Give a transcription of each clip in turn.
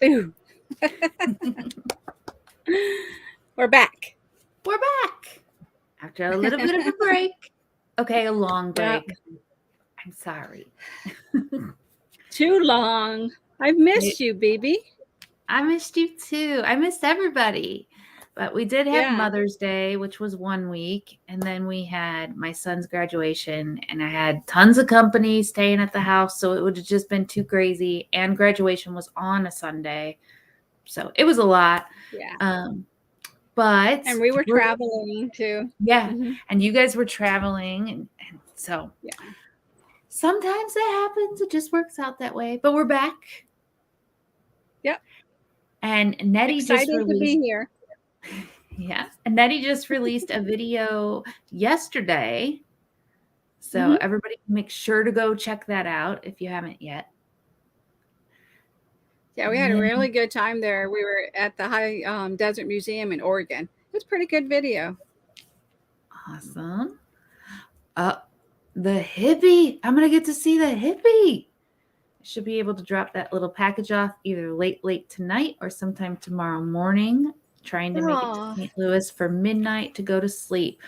Ooh. We're back. We're back after a little bit of a break. Okay, a long break. Yep. I'm sorry. Too long. I've missed you, BB. I missed you too. I missed everybody. But we did have Yeah. Mother's Day, which was 1 week. And then we had my son's graduation. And I had tons of company staying at the house. So it would have just been too crazy. And graduation was on a Sunday. So it was a lot. Yeah. But And we were traveling too. Yeah. Mm-hmm. And you guys were traveling. And so Yeah. sometimes that happens. It just works out that way. But we're back. Yep. And Nettie Excited just released. to be here. Yeah. And Nettie just released a video yesterday. So everybody make sure to go check that out if you haven't yet. Yeah, we had a really good time there. We were at the High Desert Museum in Oregon. It was a pretty good video. Awesome. The hippie. I'm going to get to see the hippie. I should be able to drop that little package off either late tonight or sometime tomorrow morning. Trying to make it to St. Louis for midnight to go to sleep.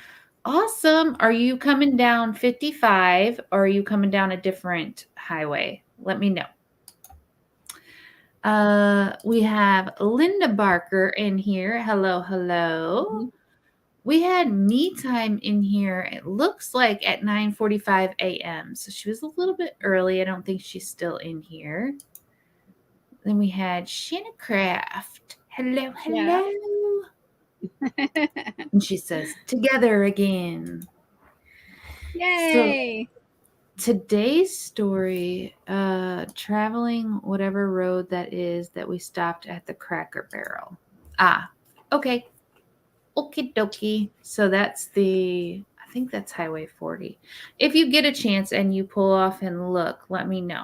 Awesome. Are you coming down 55 or are you coming down a different highway? Let me know. We have Linda Barker in here. Hello. Mm-hmm. We had me time in here. It looks like at 9:45 a.m. So she was a little bit early. I don't think she's still in here. Then we had Shanna Craft. Hello. Yeah. And she says, together again. Yay. So today's story, traveling whatever road that is that we stopped at the Cracker Barrel. Okay. Okie dokie. So that's I think that's Highway 40. If you get a chance and you pull off and look, let me know.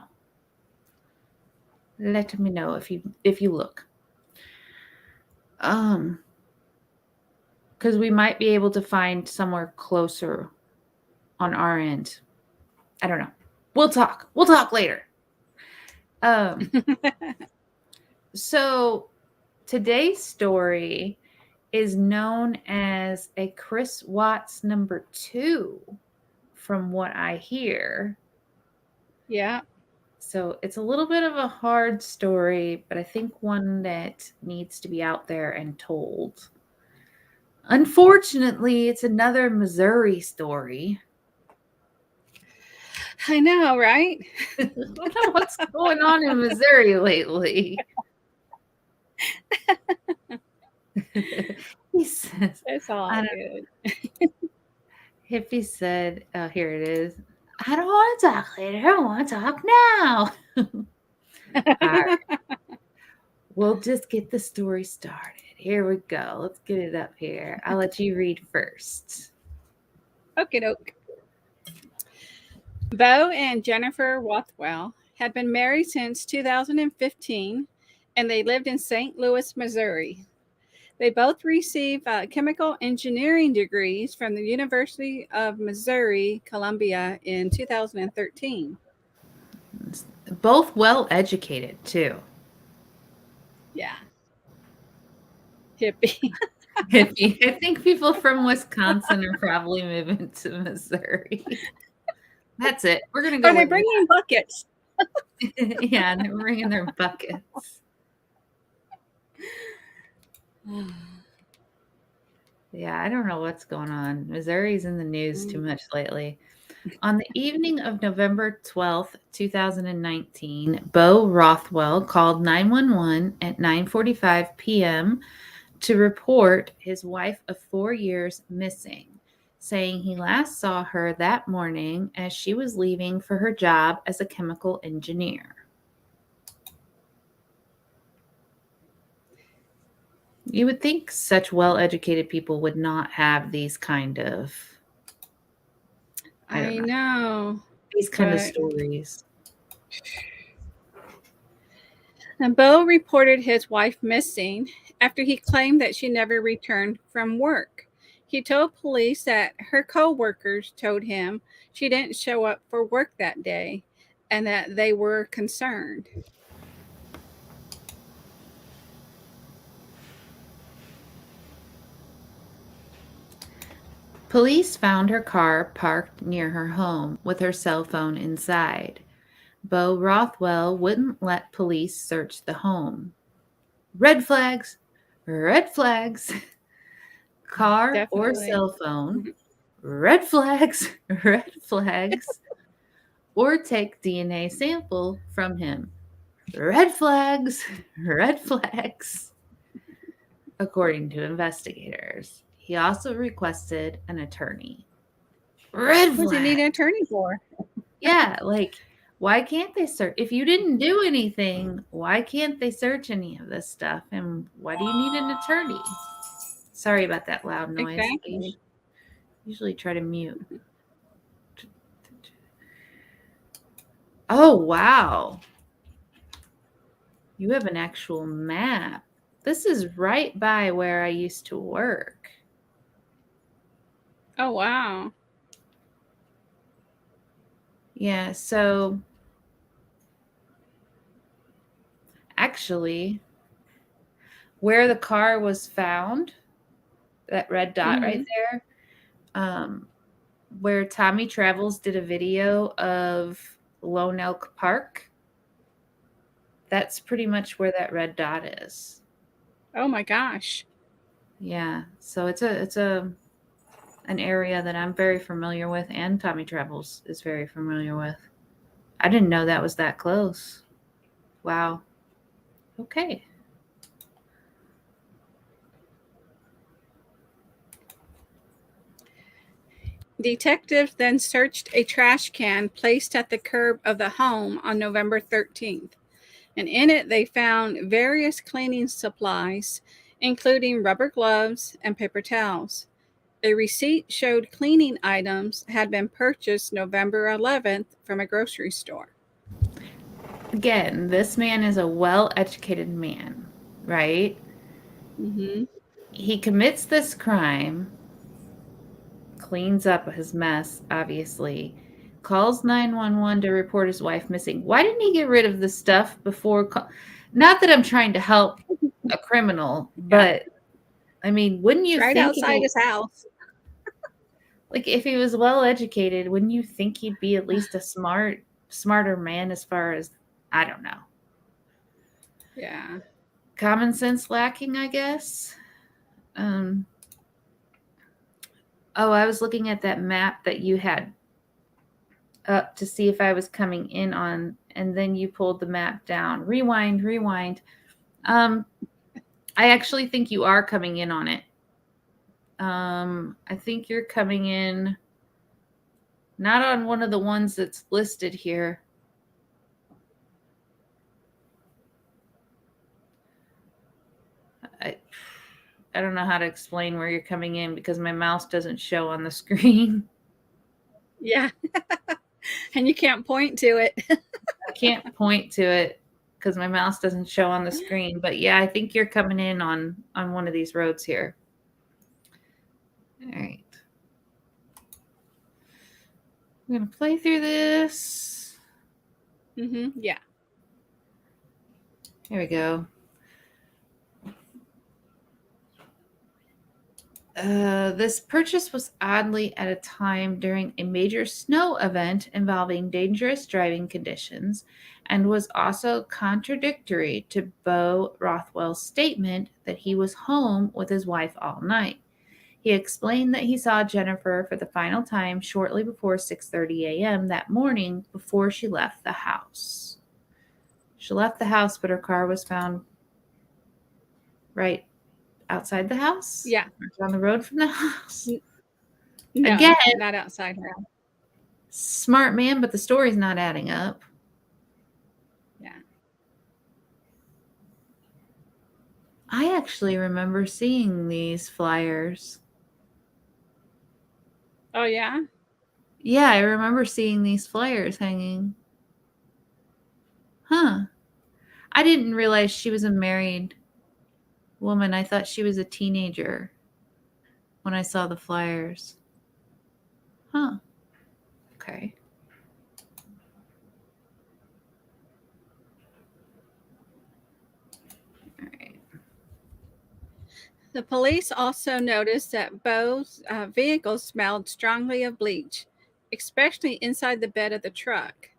Let me know if you look. Because we might be able to find somewhere closer on our end. I don't know. We'll talk later. So today's story is known as a Chris Watts number 2, from what I hear. Yeah. So it's a little bit of a hard story, but I think one that needs to be out there and told. Unfortunately, it's another Missouri story. I know, right? I don't know what's going on in Missouri lately. He says, It's all good. Hippie said, oh, here it is. I don't want to talk later. I want to talk now. All right. We'll just get the story started. Here we go. Let's get it up here. I'll let you read first. Okie doke. Beau and Jennifer Rothwell had been married since 2015, and they lived in St. Louis, Missouri. They both received chemical engineering degrees from the University of Missouri, Columbia in 2013. Both well educated, too. Yeah. Hippie. Hippie. I think people from Wisconsin are probably moving to Missouri. That's it. We're going to go. Are they bringing buckets? Yeah, they're bringing their buckets. Yeah, I don't know what's going on. Missouri's in the news too much lately. On the evening of November 12th, 2019, Beau Rothwell called 911 at 9:45 p.m. to report his wife of 4 years missing, saying he last saw her that morning as she was leaving for her job as a chemical engineer. You would think such well-educated people would not have these kind of, I know. These kind of stories. And Beau reported his wife missing after he claimed that she never returned from work. He told police that her co-workers told him she didn't show up for work that day and that they were concerned. Police found her car parked near her home with her cell phone inside. Beau Rothwell wouldn't let police search the home. Red flags! Red flags! Car or Definitely. cell phone? Red flags! Red flags! Or take DNA sample from him? Red flags! Red flags! According to investigators. He also requested an attorney. Red What does he flag! need an attorney for? Yeah, like, why can't they search? If you didn't do anything, why can't they search any of this stuff? And why do you need an attorney? Sorry about that loud noise. I Exactly. usually try to mute. Oh, wow. You have an actual map. This is right by where I used to work. Oh, wow. Yeah, so actually, where the car was found, that red dot right Mm-hmm. there, where Tommy Travels did a video of Lone Elk Park, that's pretty much where that red dot is. Oh my gosh. Yeah, so it's an area that I'm very familiar with, and Tommy Travels is very familiar with. I didn't know that was that close. Wow. Okay. Detectives then searched a trash can placed at the curb of the home on November 13th, and in it they found various cleaning supplies, including rubber gloves and paper towels. A receipt showed cleaning items had been purchased November 11th from a grocery store. Again, this man is a well-educated man, right? Mm-hmm. He commits this crime, cleans up his mess, obviously, calls 911 to report his wife missing. Why didn't he get rid of the stuff before? Not that I'm trying to help a criminal, Yeah. but I mean, wouldn't It's you right think outside his house. like if he was well educated, wouldn't you think he'd be at least a smarter man as far as, I don't know, Yeah. common sense lacking, I guess? Um, oh, I was looking at that map that you had up to see if I was coming in on, and then you pulled the map down. Rewind, rewind. I actually think you are coming in on it. I think you're coming in not on one of the ones that's listed here. I I don't know how to explain where you're coming in because my mouse doesn't show on the screen. Yeah. And you can't point to it. I can't point to it because my mouse doesn't show on the screen. But yeah, I think you're coming in on one of these roads here. All right. I'm gonna play through this. Mm-hmm. Yeah. Here we go. This purchase was oddly at a time during a major snow event involving dangerous driving conditions and was also contradictory to Beau Rothwell's statement that he was home with his wife all night. He explained that he saw Jennifer for the final time shortly before 6:30 a.m. that morning before she left the house. She left the house, but her car was found right outside the house? Yeah. Or down the road from the house? Again, No, not outside her house. smart man, but the story's not adding up. Yeah. I actually remember seeing these flyers. Oh, yeah? Yeah, I remember seeing these flyers hanging. Huh. I didn't realize she was a married woman. I thought she was a teenager when I saw the flyers. Huh. Okay. All right. The police also noticed that Beau's vehicle smelled strongly of bleach, especially inside the bed of the truck.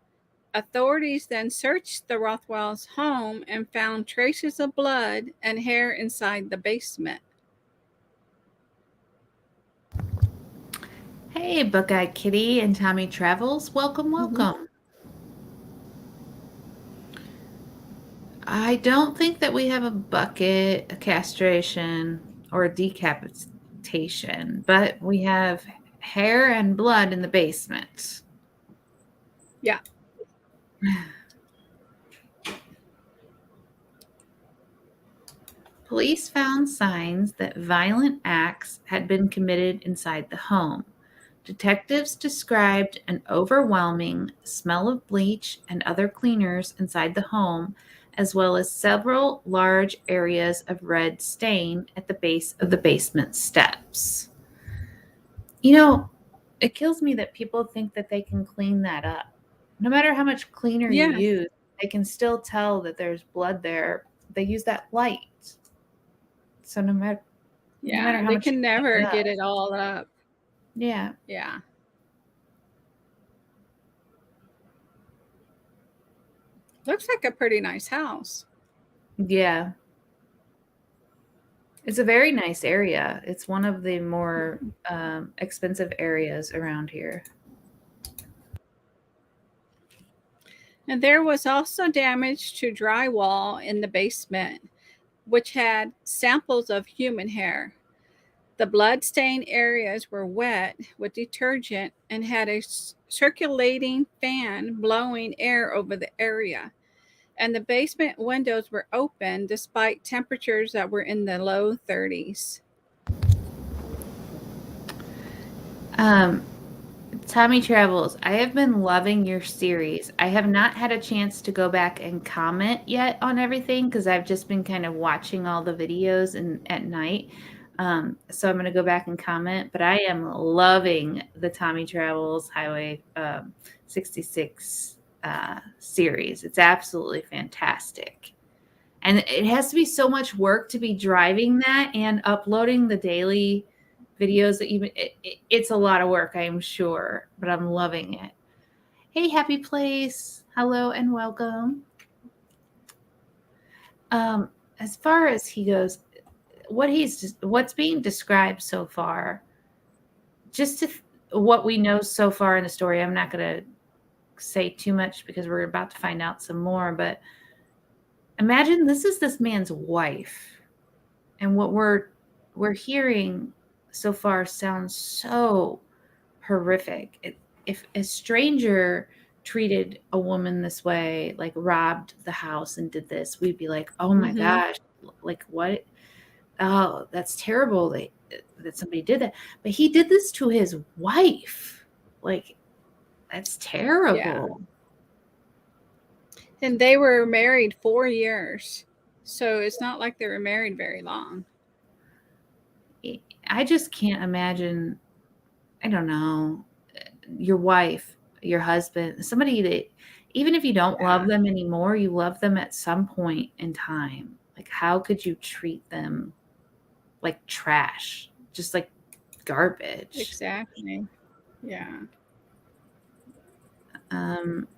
Authorities then searched the Rothwell's home and found traces of blood and hair inside the basement. Hey, Buckeye Kitty and Tommy Travels. Welcome, Mhm. welcome. I don't think that we have a bucket, a castration, or a decapitation, but we have hair and blood in the basement. Yeah. Police found signs that violent acts had been committed inside the home. Detectives described an overwhelming smell of bleach and other cleaners inside the home, as well as several large areas of red stain at the base of the basement steps. You know, it kills me that people think that they can clean that up. No matter how much cleaner you Yeah. use, they can still tell that there's blood there. They use that light. So no matter Yeah. how They much you can clean never it up. get it all up. Yeah. Yeah. Looks like a pretty nice house. Yeah. It's a very nice area. It's one of the more expensive areas around here. And there was also damage to drywall in the basement, which had samples of human hair. The blood-stained areas were wet with detergent and had a circulating fan blowing air over the area. And the basement windows were open despite temperatures that were in the low 30s. Um, Tommy Travels, I have been loving your series. I have not had a chance to go back and comment yet on everything because I've just been kind of watching all the videos at night. So I'm going to go back and comment, but I am loving the Tommy Travels Highway 66 series. It's absolutely fantastic. And it has to be so much work to be driving that and uploading the daily videos that it's a lot of work, I am sure, but I'm loving it. Hey, Happy Place. Hello and welcome. As far as he goes, what's being described so far, just to what we know so far in the story, I'm not going to say too much because we're about to find out some more, but imagine this is this man's wife, and what we're hearing so far sounds so horrific. If a stranger treated a woman this way, like robbed the house and did this, we'd be like, oh my Mm-hmm. gosh, like what? Oh, that's terrible that somebody did that. But he did this to his wife. Like, that's Yeah. terrible. And they were married 4 years. So it's not like they were married very long. I just can't imagine, I don't know, your wife, your husband, somebody that even if you don't Yeah. love them anymore, you love them at some point in time. Like, how could you treat them like trash, just like garbage? Exactly. Yeah. Um,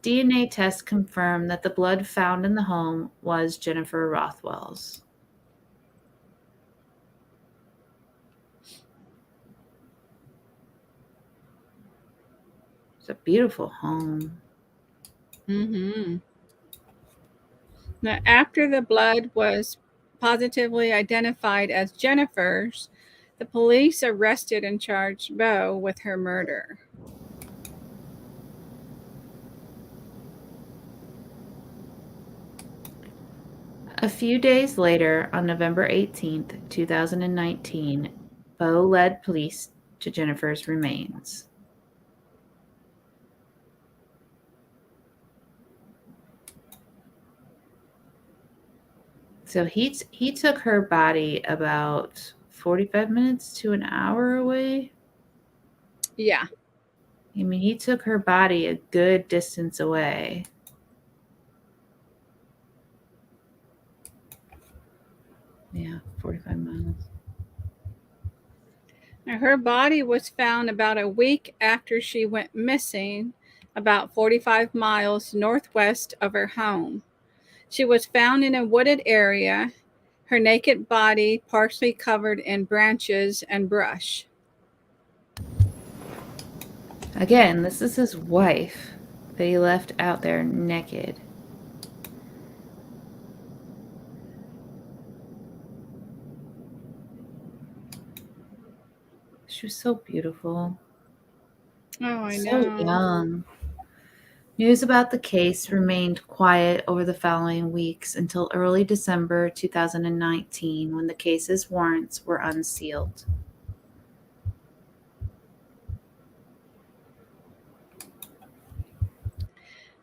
DNA tests confirmed that the blood found in the home was Jennifer Rothwell's. It's a beautiful home. Mm-hmm. Now, after the blood was positively identified as Jennifer's, the police arrested and charged Beau with her murder. A few days later, on November 18th, 2019, Beau led police to Jennifer's remains. So he took her body about 45 minutes to an hour away. Yeah. I mean, he took her body a good distance away. Yeah, 45 miles. Now, her body was found about a week after she went missing, about 45 miles northwest of her home. She was found in a wooded area, her naked body partially covered in branches and brush. Again, this is his wife that he left out there naked. She was so beautiful. Oh, I So know. young. News about the case remained quiet over the following weeks until early December 2019 when the case's warrants were unsealed.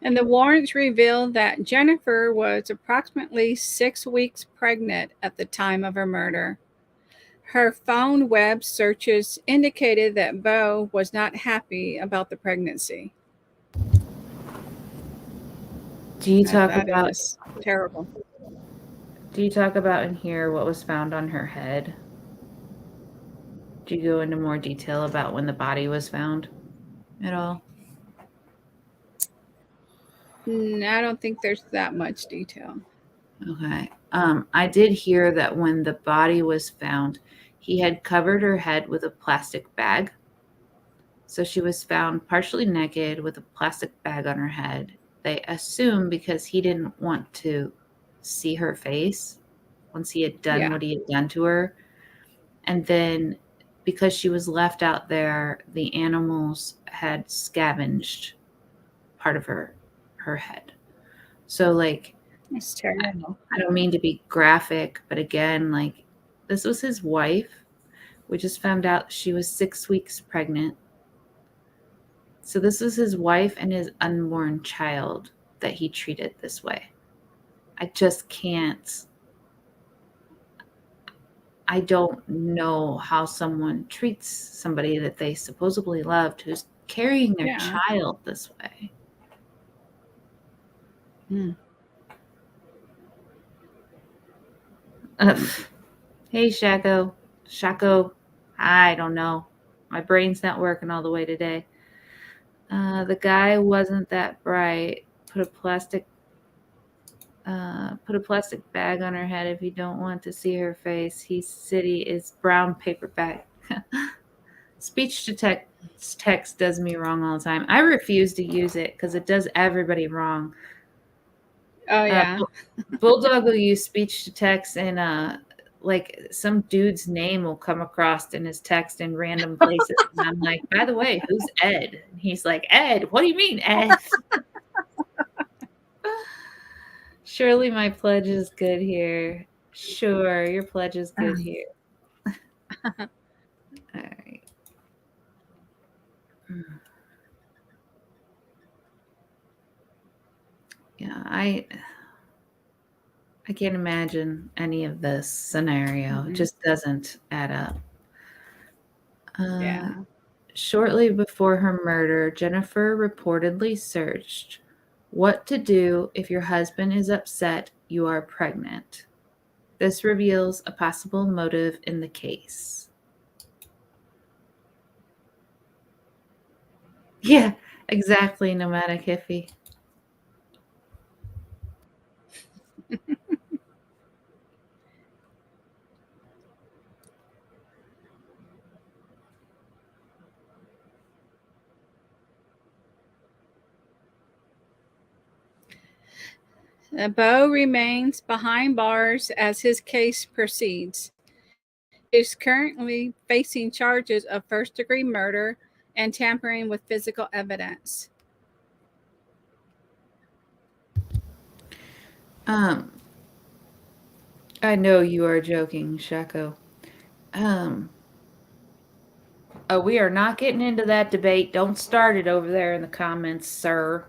And the warrants revealed that Jennifer was approximately 6 weeks pregnant at the time of her murder. Her phone web searches indicated that Beau was not happy about the pregnancy. Do you talk That about is terrible. in here what was found on her head? Do you go into more detail about when the body was found at all? I don't think there's that much detail. Okay. I did hear that when the body was found, he had covered her head with a plastic bag. So she was found partially naked with a plastic bag on her head. They assume because he didn't want to see her face once he had done Yeah. what he had done to her. And then because she was left out there, the animals had scavenged part of her head. So like It's terrible. I don't mean to be graphic, but again, like this was his wife. We just found out she was 6 weeks pregnant. So this was his wife and his unborn child that he treated this way. I just can't. I don't know how someone treats somebody that they supposedly loved who's carrying their Yeah. child this way. Mm. Hey, Shaco. Shaco. I don't know. My brain's not working all the way today. The guy wasn't that bright. Put a plastic bag on her head if you don't want to see her face. His city is brown paper bag. Speech to text does me wrong all the time. I refuse to use it because it does everybody wrong. Oh, yeah. Bulldog will use speech to text, and like some dude's name will come across in his text in random places. And I'm like, by the way, who's Ed? And he's like, Ed, what do you mean, Ed? Surely my pledge is good here. Sure, your pledge is good here. All right. Yeah, I can't imagine any of this scenario. It just doesn't add up. Yeah. Shortly before her murder, Jennifer reportedly searched what to do if your husband is upset you are pregnant. This reveals a possible motive in the case. Yeah, exactly, nomadic hippie. Beau remains behind bars as his case proceeds. He is currently facing charges of first-degree murder and tampering with physical evidence. I know you are joking, Shaco. Oh, we are not getting into that debate. Don't start it over there in the comments, sir.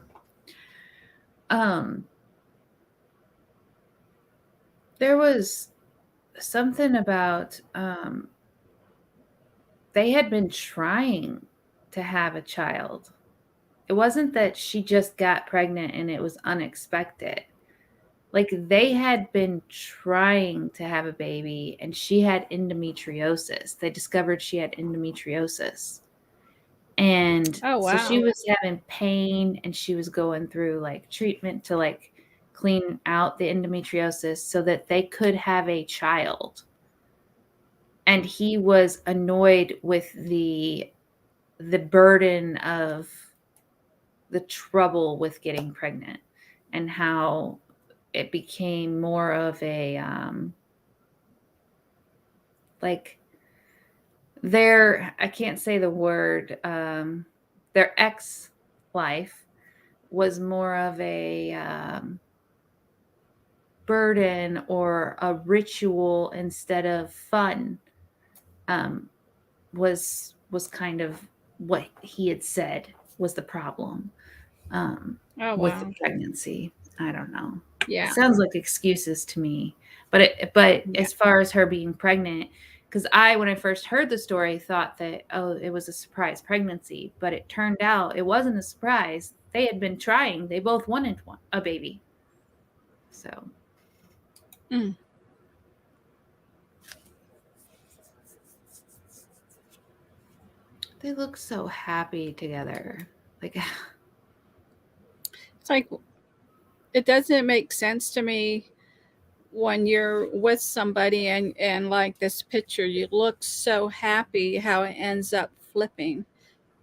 There was something about they had been trying to have a child. It wasn't that she just got pregnant and it was unexpected. Like, they had been trying to have a baby, and she had endometriosis. They discovered she had endometriosis. And Oh, so she wow. was having pain, and she was going through like treatment to like clean out the endometriosis so that they could have a child. And he was annoyed with the burden of the trouble with getting pregnant and how it became more of a like I can't say the word, their ex life was more of a burden or a ritual instead of fun, um, was kind of what he had said was the problem, Oh, with the wow. pregnancy. I don't know. It Yeah. sounds like excuses to me. But Yeah. as far as her being pregnant, because when I first heard the story, thought that, oh, it was a surprise pregnancy, but it turned out it wasn't a surprise. They had been trying. They both wanted a baby. So Mm. they look so happy together. Like, It's like, it doesn't make sense to me when you're with somebody and like this picture, you look so happy, how it ends up flipping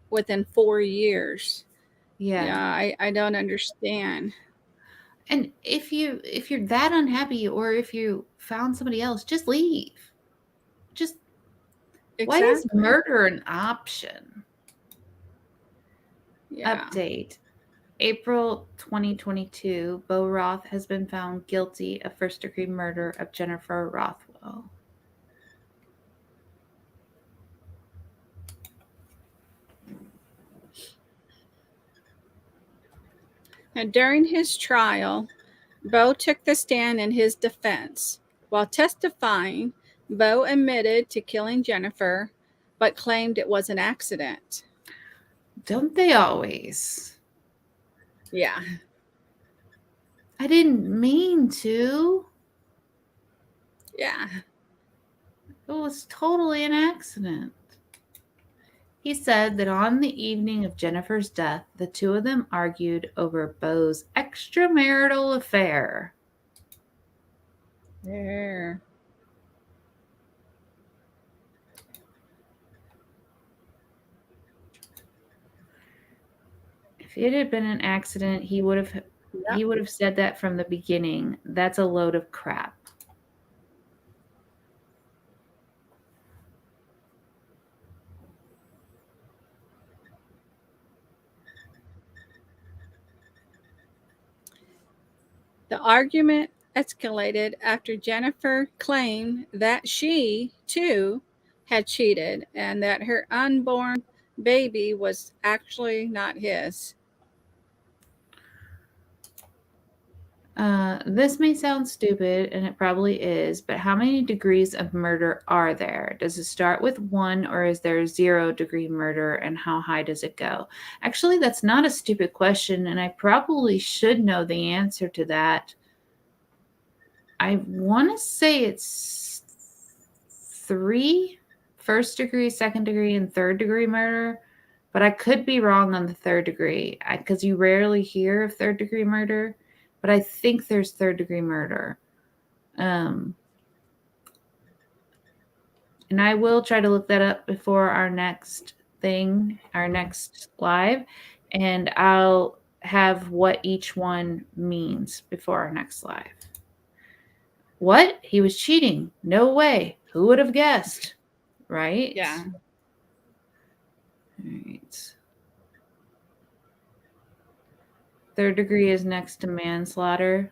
within 4 years. yeah. Yeah, I don't understand. And if you're that unhappy, or if you found somebody else, just leave. Just, why is Exactly. murder an option? Yeah. Update. April 2022, Beau Roth has been found guilty of first-degree murder of Jennifer Rothwell. And during his trial, Beau took the stand in his defense. While testifying, Beau admitted to killing Jennifer, but claimed it was an accident. Don't they always? Yeah. I didn't mean to. Yeah. It was totally an accident. He said that on the evening of Jennifer's death, the two of them argued over Beau's extramarital affair. There. If it had been an accident, he would have said that from the beginning. That's a load of crap. The argument escalated after Jennifer claimed that she, too, had cheated and that her unborn baby was actually not his. This may sound stupid, and it probably is, but how many degrees of murder are there? Does it start with 1, or is there 0-degree murder, and how high does it go? Actually, that's not a stupid question, and I probably should know the answer to that. I want to say it's 3: first degree, second degree, and third degree murder, but I could be wrong on the third degree because you rarely hear of third degree murder, but I think there's third degree murder. And I will try to look that up before our next live, and I'll have what each one means before our next live. What? He was cheating? No way. Who would have guessed? Right? Yeah. All right. Third degree is next to manslaughter.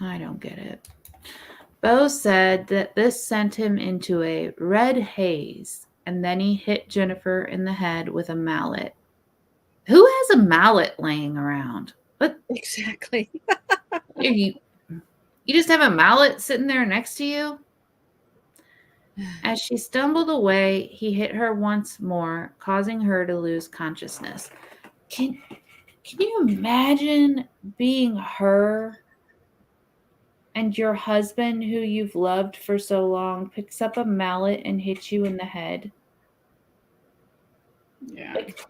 I don't get it. Beau said that this sent him into a red haze, and then he hit Jennifer in the head with a mallet. Who has a mallet laying around? What? Exactly. You You just have a mallet sitting there next to you? As she stumbled away, he hit her once more, causing her to lose consciousness. Can you imagine being her and your husband, who you've loved for so long, picks up a mallet and hits you in the head? Yeah. Like,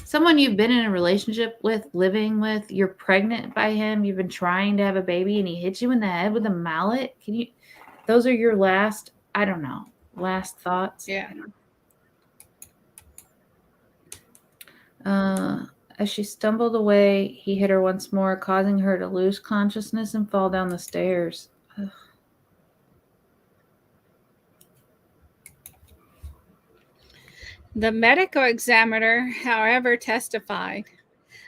someone you've been in a relationship with, living with, you're pregnant by him, you've been trying to have a baby, and he hits you in the head with a mallet? Those are your last, I don't know, last thoughts? Yeah. As she stumbled away, he hit her once more, causing her to lose consciousness and fall down the stairs. Ugh. The medical examiner, however, testified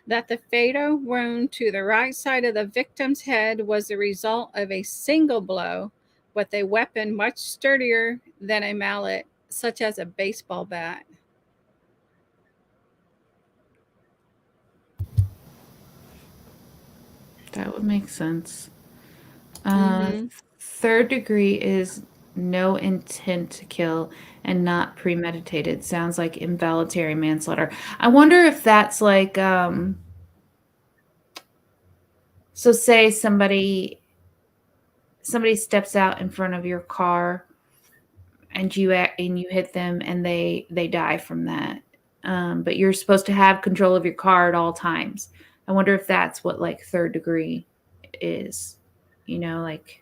that the fatal wound to the right side of the victim's head was the result of a single blow with a weapon much sturdier than a mallet, such as a baseball bat. That would make sense. Mm-hmm. Third degree is no intent to kill and not premeditated. Sounds like involuntary manslaughter. I wonder if that's like, so say somebody steps out in front of your car and you hit them and they die from that. But you're supposed to have control of your car at all times. I wonder if that's what like third degree is. Like,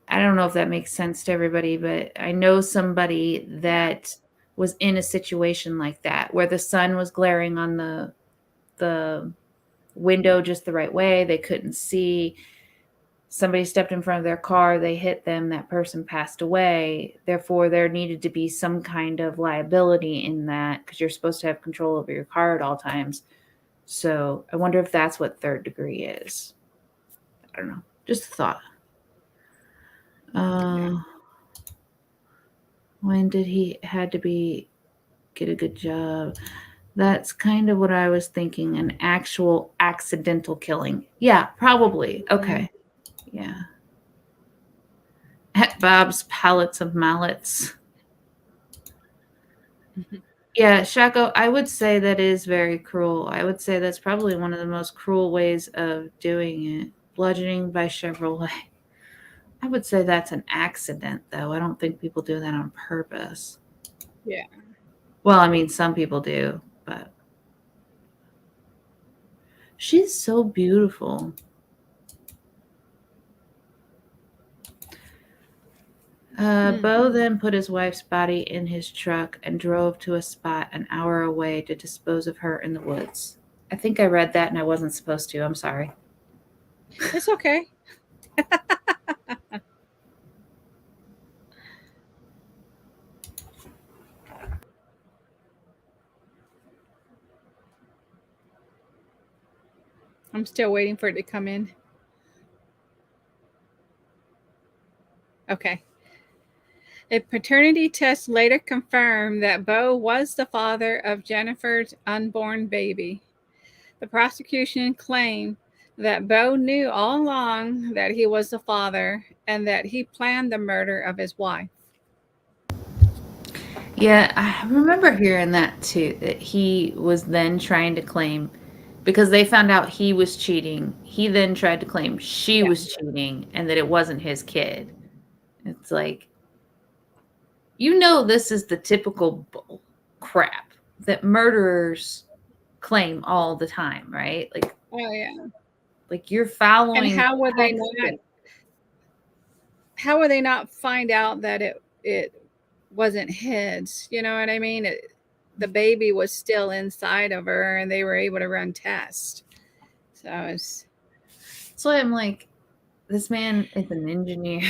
I don't know if that makes sense to everybody, but I know somebody that was in a situation like that where the sun was glaring on the window just the right way. They couldn't see. Somebody stepped in front of their car, they hit them, that person passed away. Therefore, there needed to be some kind of liability in that because you're supposed to have control over your car at all times. So I wonder if that's what third degree is. I don't know. Just a thought. Yeah. When did he had to get a good job? That's kind of what I was thinking. An actual accidental killing. Yeah, probably. Okay. Yeah. At Bob's pallets of mallets. Yeah, Shaco, I would say that is very cruel. I would say that's probably one of the most cruel ways of doing it. Bludgeoning by Chevrolet. I would say that's an accident, though. I don't think people do that on purpose. Yeah. Well, I mean, some people do, but she's so beautiful. Beau then put his wife's body in his truck and drove to a spot an hour away to dispose of her in the woods. I think I read that and I wasn't supposed to. I'm sorry. It's okay. I'm still waiting for it to come in. Okay. A paternity test later confirmed that Beau was the father of Jennifer's unborn baby. The prosecution claimed that Beau knew all along that he was the father and that he planned the murder of his wife. Yeah, I remember hearing that too, that he was then trying to claim, because they found out he was cheating, he then tried to claim she was cheating and that it wasn't his kid. It's like, this is the typical bull crap that murderers claim all the time, right? Like, Oh yeah. like you're following. And how would they not? How would they not find out that it wasn't his? You know what I mean? The baby was still inside of her, and they were able to run tests. So it's. So I'm like, this man is an engineer.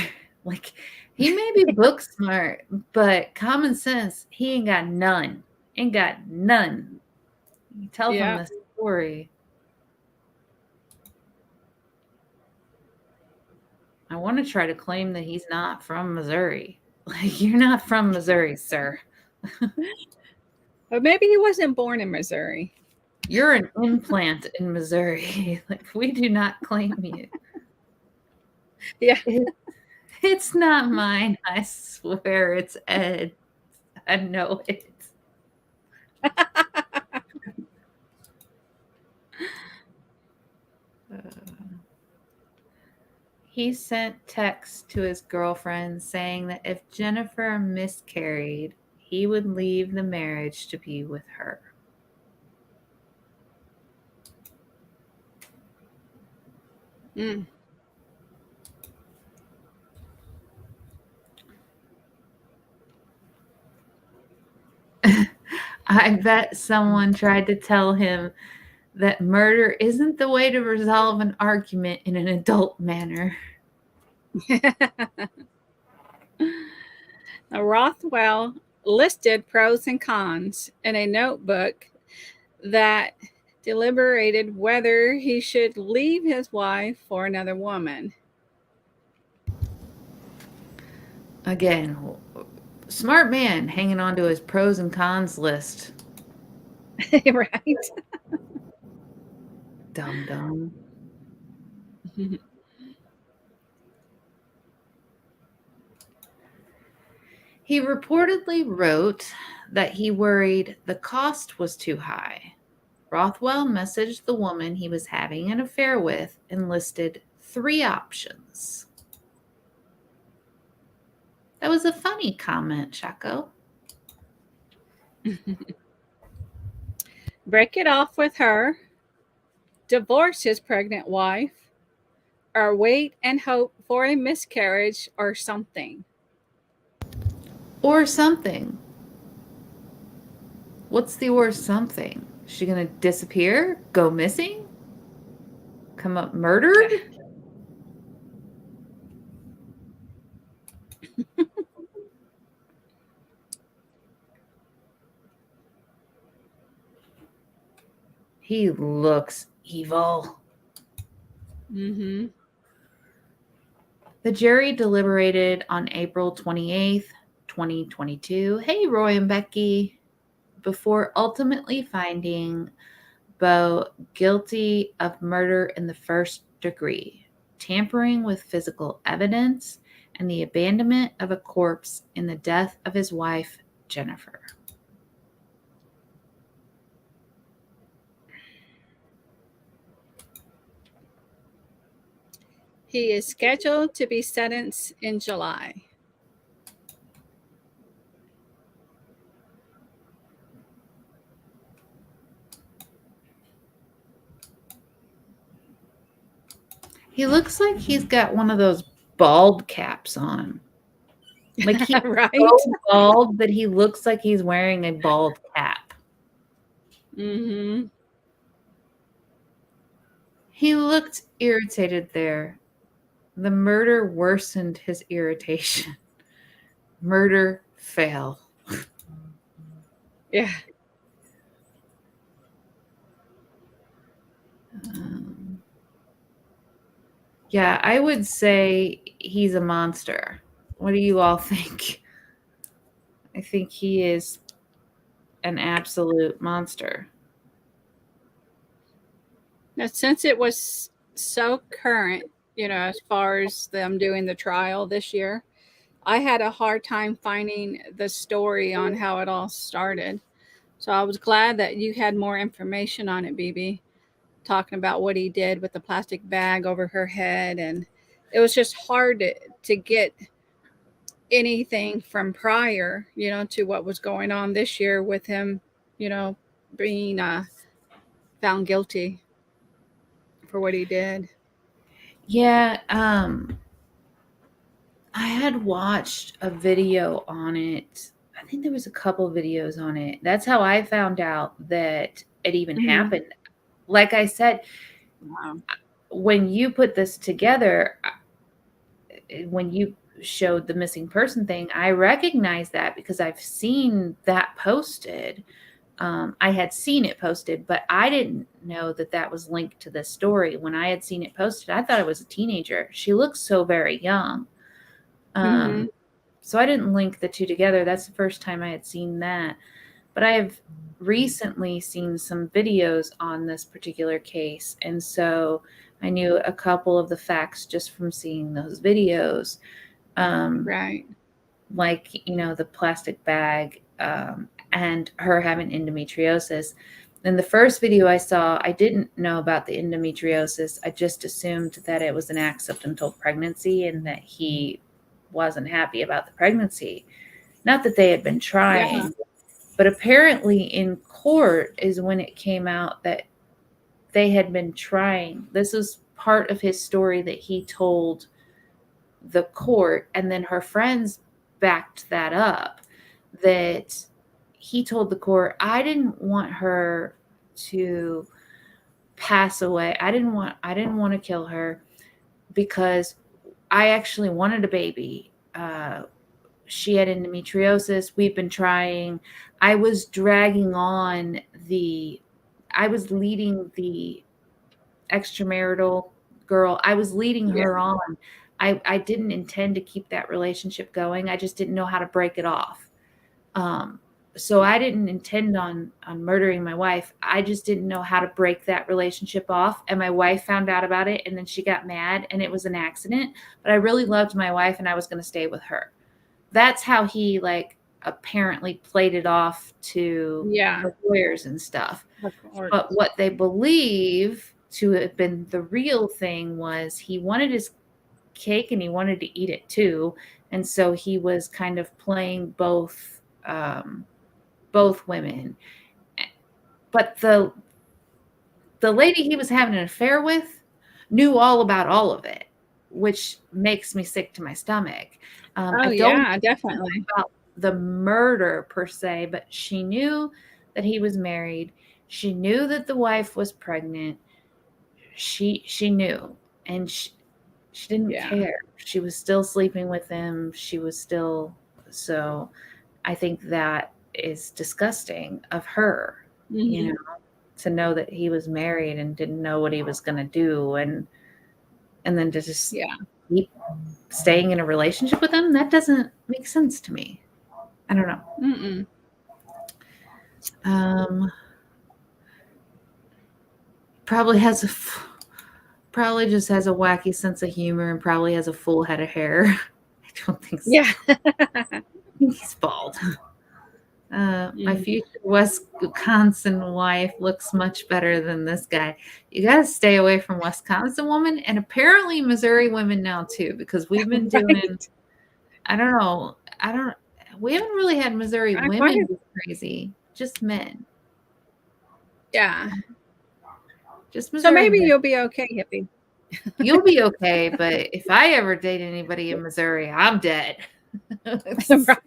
Like, he may be book smart, but common sense, he ain't got none. Ain't got none. You tell from the story. I want to try to claim that he's not from Missouri. Like, you're not from Missouri, sir. But maybe he wasn't born in Missouri. You're an implant in Missouri. Like, we do not claim you. Yeah. It's not mine. I swear it's Ed. I know it. He sent texts to his girlfriend saying that if Jennifer miscarried, he would leave the marriage to be with her. Mm. I bet someone tried to tell him that murder isn't the way to resolve an argument in an adult manner. Now, Rothwell listed pros and cons in a notebook that deliberated whether he should leave his wife for another woman. Again, smart man hanging on to his pros and cons list. Right? Dum dum. He reportedly wrote that he worried the cost was too high. Rothwell messaged the woman he was having an affair with and listed 3 options. That was a funny comment, Chaco. Break it off with her, divorce his pregnant wife, or wait and hope for a miscarriage or something. Or something. What's the or something? Is she going to disappear? Go missing? Come up murdered? He looks evil. Mm-hmm. The jury deliberated on April 28th, 2022. Hey, Roy and Becky. Before ultimately finding Beau guilty of murder in the first degree, tampering with physical evidence, and the abandonment of a corpse in the death of his wife, Jennifer. He is scheduled to be sentenced in July. He looks like he's got one of those bald caps on. Like he's Right? so bald that he looks like he's wearing a bald cap. Mm-hmm. He looked irritated there. The murder worsened his irritation. Murder fail. Yeah. Yeah, I would say he's a monster. What do you all think? I think he is an absolute monster. Now, since it was so current, as far as them doing the trial this year, I had a hard time finding the story on how it all started. So I was glad that you had more information on it, BB, talking about what he did with the plastic bag over her head. And it was just hard to get anything from prior, to what was going on this year with him, being found guilty for what he did. Yeah, I had watched a video on it. I think there was a couple videos on it. That's how I found out that it even happened. Like I said, Wow. when you put this together, when you showed the missing person thing, I recognized that because I've seen that posted. I had seen it posted, but I didn't know that that was linked to this story. When I had seen it posted, I thought it was a teenager. She looks so very young. Mm-hmm. So I didn't link the two together. That's the first time I had seen that. But I have recently seen some videos on this particular case. And so I knew a couple of the facts just from seeing those videos. Right. Like, the plastic bag, and her having endometriosis. In the first video I saw, I didn't know about the endometriosis. I just assumed that it was an accidental pregnancy and that he wasn't happy about the pregnancy. Not that they had been Yeah. trying, but apparently in court is when it came out that they had been trying. This was part of his story that he told the court, and then her friends backed that up, that he told the court, I didn't want her to pass away. I didn't want to kill her because I actually wanted a baby. She had endometriosis. We've been trying. I was dragging on I was leading the extramarital girl. I was leading her on. I didn't intend to keep that relationship going. I just didn't know how to break it off. So I didn't intend on murdering my wife. I just didn't know how to break that relationship off. And my wife found out about it, and then she got mad, and it was an accident. But I really loved my wife, and I was going to stay with her. That's how he apparently played it off to the lawyers and stuff. But what they believe to have been the real thing was he wanted his cake and he wanted to eat it too. And so he was kind of playing both women. But the lady he was having an affair with knew all about all of it, which makes me sick to my stomach. I don't know definitely about the murder per se, but she knew that he was married. She knew that the wife was pregnant. She knew, and she didn't care. She was still sleeping with him. She was still, so I think that is disgusting of her, to know that he was married and didn't know what he was going to do. And then to just keep staying in a relationship with him, that doesn't make sense to me. I don't know. Probably just has a wacky sense of humor and probably has a full head of hair. I don't think so. Yeah. I think he's bald. My future Wisconsin wife looks much better than this guy. You got to stay away from Wisconsin women, and apparently Missouri women now too, because we've been doing, I don't know. We haven't really had Missouri women be crazy, just men. Yeah. Just Missouri. So maybe you'll be okay, hippie. You'll be okay, but if I ever date anybody in Missouri, I'm dead. Right.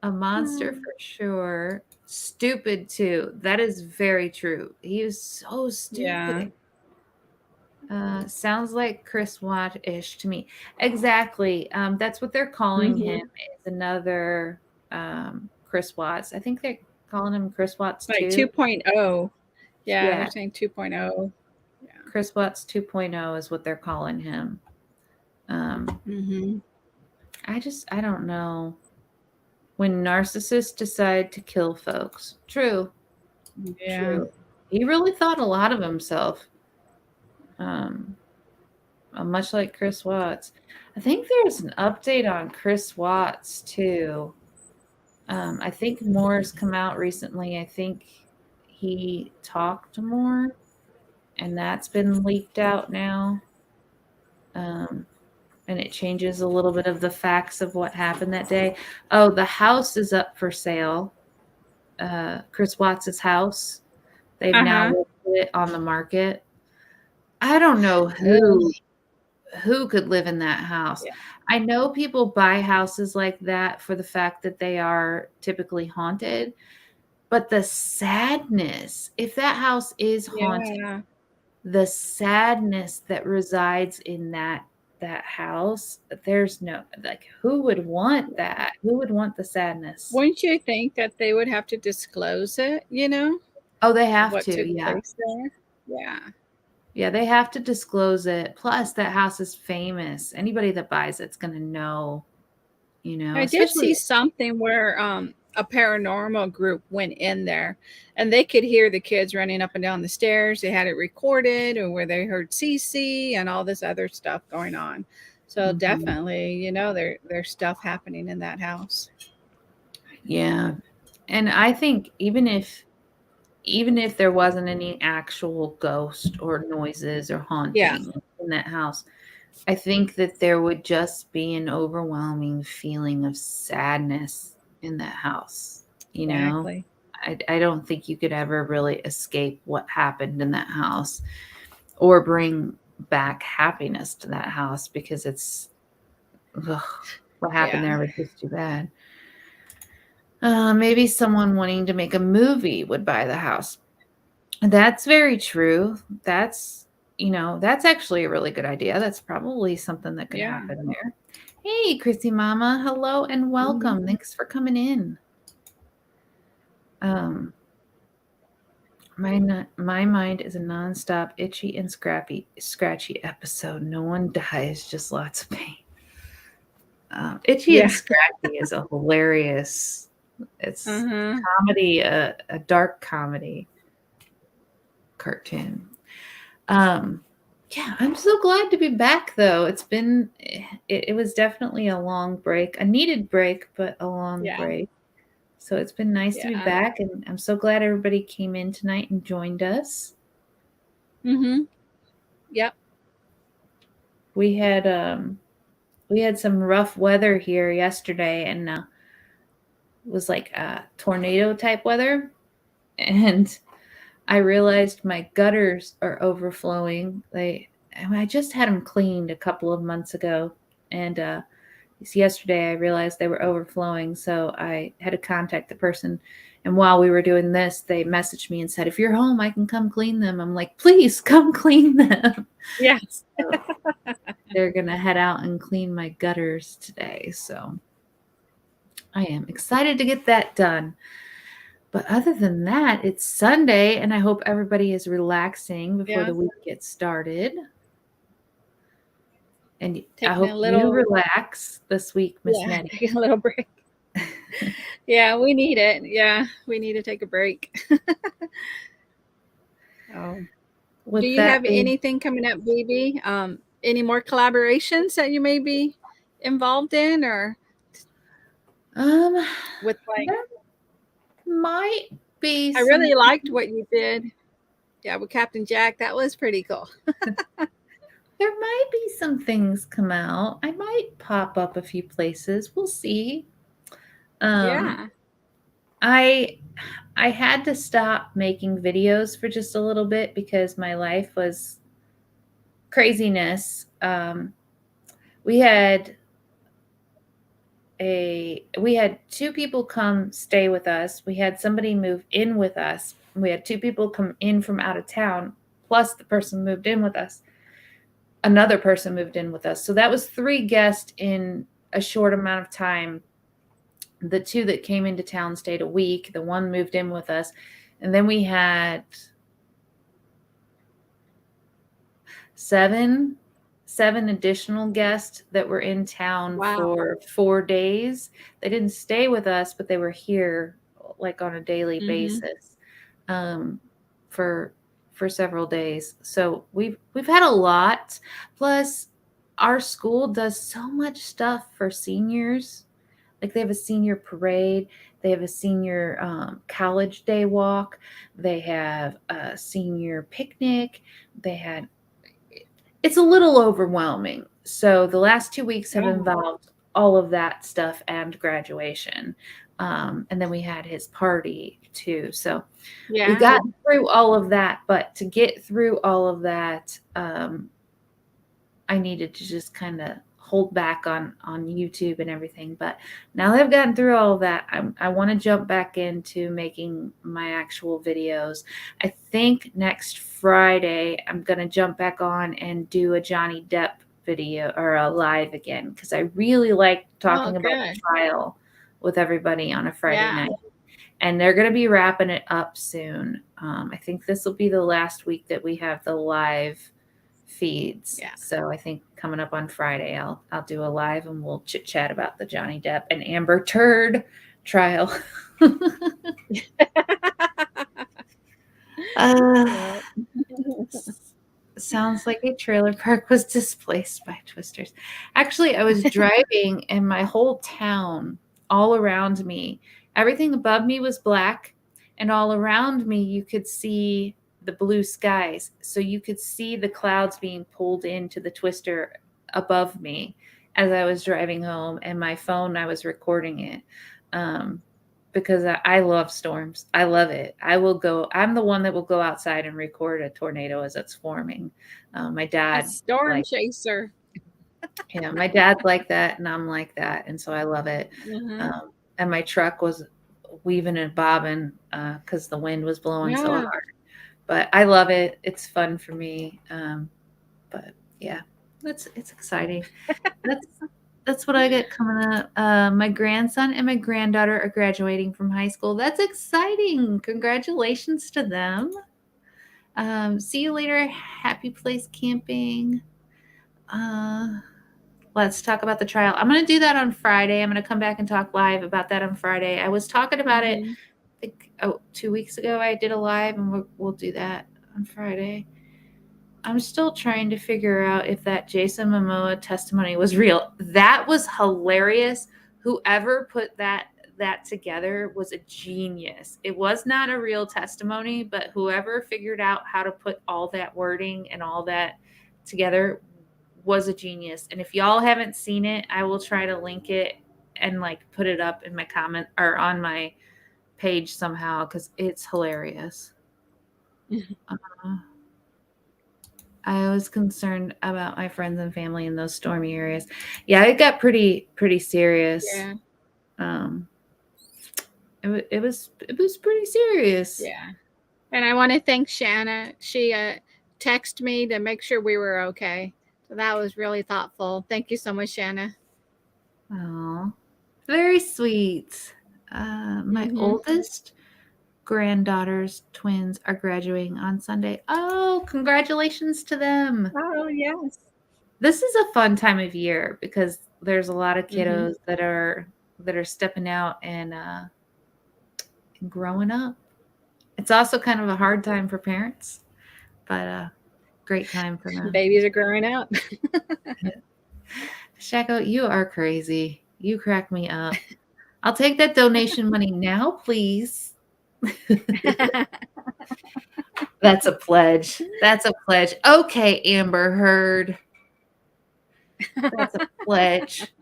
A monster for sure. Stupid too. That is very true. He is so stupid. Sounds like Chris Watt-ish to me. Exactly. That's what they're calling him, is another Chris Watts. I think they're calling him Chris Watts like 2.0. Yeah, they're saying 2.0. Yeah. Chris Watts 2.0 is what they're calling him. I don't know. When narcissists decide to kill folks. True. True. He really thought a lot of himself. Much like Chris Watts. I think there's an update on Chris Watts too. I think more has come out recently. I think he talked more, and that's been leaked out now. And it changes a little bit of the facts of what happened that day. Oh, the house is up for sale. Chris Watts' house. They've now put it on the market. I don't know who could live in that house. Yeah. I know people buy houses like that for the fact that they are typically haunted, but the sadness, if that house is haunted, the sadness that resides in that house, there's no, who would want that? Who would want the sadness? Wouldn't you think that they would have to disclose it, Oh, they have what to, took yeah. place there? Yeah. Yeah, they have to disclose it. Plus, that house is famous. Anybody that buys it's going to know, I did see something where a paranormal group went in there, and they could hear the kids running up and down the stairs. They had it recorded, or where they heard CC and all this other stuff going on. So Mhm. definitely, there's stuff happening in that house. Yeah. And I think even if there wasn't any actual ghost or noises or Yeah, haunting in that house, I think that there would just be an overwhelming feeling of sadness in that house. You know, exactly. I don't think you could ever really escape what happened in that house or bring back happiness to that house because ugh, what happened Yeah, there was just too bad. Maybe someone wanting to make a movie would buy the house. That's very true. That's actually a really good idea. That's probably something that could yeah. happen there. Hey, Chrissy Mama. Hello and Hmm. welcome. Thanks for coming in. Um, my mind is a nonstop itchy and scratchy episode. No one dies, just lots of pain. Itchy Yeah. and scratchy is a hilarious. It's Uh-huh. comedy, a dark comedy cartoon. Um, yeah, I'm so glad to be back though. It was definitely a long break, a needed break, but a long Yeah. break. So it's been nice to be Yeah. back, and I'm so glad everybody came in tonight and joined us. Mm-hmm. Yep. We had we had some rough weather here yesterday, and it was like tornado type weather, and I realized my gutters are overflowing. I just had them cleaned a couple of months ago, and yesterday I realized they were overflowing. So I had to contact the person. And while we were doing this, they messaged me and said, "If you're home, I can come clean them." I'm like, "Please come clean them." Yeah. So they're gonna head out and clean my gutters today. So I am excited to get that done. But other than that, it's Sunday, and I hope everybody is relaxing before Yeah. the week gets started. And I Taking hope a you little, relax this week, Miss yeah, Nettie. taking a little break. Yeah, we need it. Yeah, we need to take a break. Oh. Do With you that have being, anything coming up, BB? Any more collaborations that you may be involved in, or um, with like? there might be I some really liked what you did. Yeah, with Captain Jack. That was pretty cool. there might be some things come out. I might pop up a few places. We'll see. Um, Yeah. I I had to stop making videos for just a little bit because my life was craziness. We had we had two people come stay with us. We had somebody move in with us. We had two people come in from out of town, plus the person moved in with us. Another person moved in with us. So that was three guests in a short amount of time. The two that came into town stayed a week. The one moved in with us. And then we had seven additional guests that were in town Wow. for 4 days. They didn't stay with us, but they were here like on a daily Mm-hmm. basis for several days. So we've had a lot. Plus, our school does so much stuff for seniors. Like they have a senior parade, they have a senior college day walk, they have a senior picnic. They had It's a little overwhelming. So the last 2 weeks have Oh, involved all of that stuff and graduation. And then we had his party too. So we yeah. got through all of that. But to get through all of that, I needed to just kind of hold back on YouTube and everything. But now that I've gotten through all of that, I want to jump back into making my actual videos. I think next Friday I'm going to jump back on and do a Johnny Depp video or a live again because I really like Oh, talking about the good. trial with everybody on a Friday Yeah. night. And they're going to be wrapping it up soon. I think this will be the last week that we have the live feeds. Yeah. So I think coming up on Friday, I'll do a live and we'll chit chat about the Johnny Depp and Amber Turd trial. Yep. Sounds like a trailer park was displaced by twisters. Actually, I was driving and my whole town, all around me, everything above me was black, and all around me you could see the blue skies. So you could see the clouds being pulled into the twister above me as I was driving home, and my phone, I was recording it. Because I love storms. I love it. I'm the one that will go outside and record a tornado as it's forming. My A dad, storm like, chaser. my dad's like that, and I'm like that. And so I love it. Uh-huh. And my truck was weaving and bobbing because the wind was blowing so Yeah. hard. But I love it. It's fun for me. But yeah, it's exciting. That's what I got coming up. My grandson and my granddaughter are graduating from high school. That's exciting. Congratulations to them. See you later. Happy place camping. Let's talk about the trial. I'm going to do that on Friday. I'm going to come back and talk live about that on Friday. I was talking about it, Mhm. I think, 2 weeks ago. I did a live, and we'll do that on Friday. I'm still trying to figure out if that Jason Momoa testimony was real. That was hilarious. Whoever put that together was a genius. It was not a real testimony, but whoever figured out how to put all that wording and all that together was a genius. And if y'all haven't seen it, I will try to link it and like put it up in my comment or on my page somehow, because it's hilarious. I was concerned about my friends and family in those stormy areas. Yeah, it got pretty serious. Yeah. It was pretty serious. Yeah. And I want to thank Shanna. She texted me to make sure we were okay. So that was really thoughtful. Thank you so much, Shanna. Oh, very sweet. My oldest granddaughter's twins are graduating on Sunday. Oh, congratulations to them. Oh, yes. This is a fun time of year because there's a lot of kiddos that are stepping out and growing up. It's also kind of a hard time for parents, but great time for them. Babies are growing up. Shako, you are crazy. You crack me up. I'll take that donation money now, please. That's a pledge. That's a pledge. Okay, Amber Heard. That's a pledge.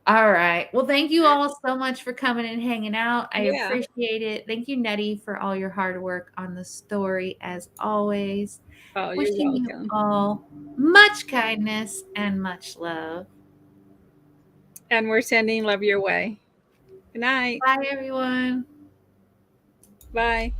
All right. Well, thank you all so much for coming and hanging out. I Yeah. appreciate it. Thank you, Nettie, for all your hard work on the story, as always. Oh, you're Wishing you welcome. all much kindness and much love. And we're sending love your way. Good night. Bye, everyone. Bye.